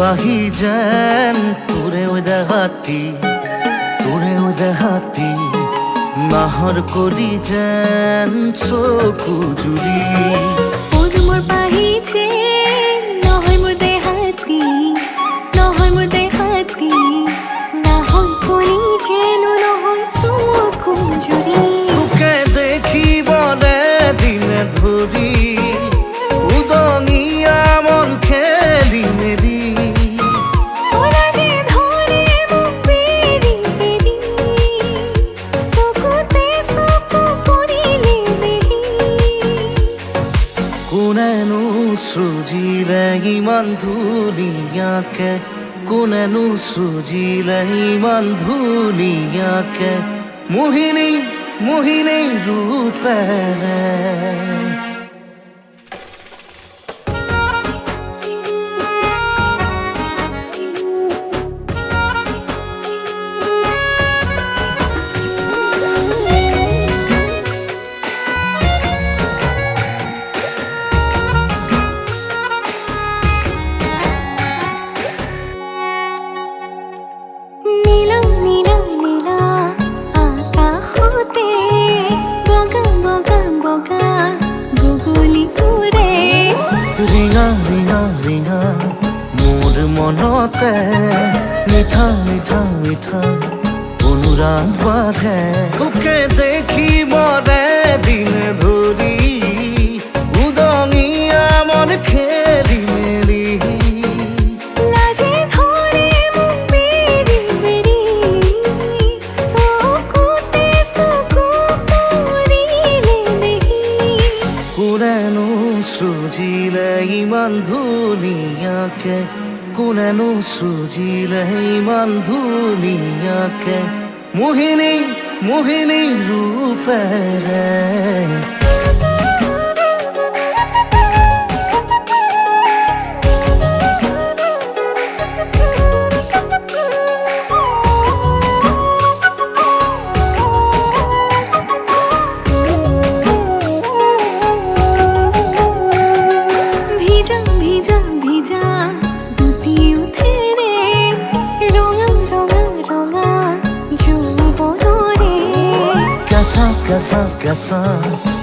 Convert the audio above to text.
পাহি যেন তোৰেও দেহাতি নাহৰ কৰি যেন চকু জুৰি মোৰ পাহি যেন নহয় মোৰ দেহাতি নাহৰ কৰি যেন নহয় চকু জুৰি তোকে দেখিবলে দিনে ধৰি উদঙীয়া মন খেলি মেলি কোনেনো সৃজিলে ইমান ধুনীয়াকে কোনেনো সৃজিলে ইমান ধুনীয়াকে মোহিনী ৰূপেৰে ৰিঙা মোৰ মনতে মিঠা অনুৰাগ বাঢ়ে তোকে দেখিবলে দিনে ধৰি উদঙীয়া মন খেলি মেলি কোনেনো সৃজিলে ইমান ধুনীয়াকে কোনেনো সৃজিলে ইমান ধুনীয়াকে মোহিনী ৰূপেৰে কেঁচা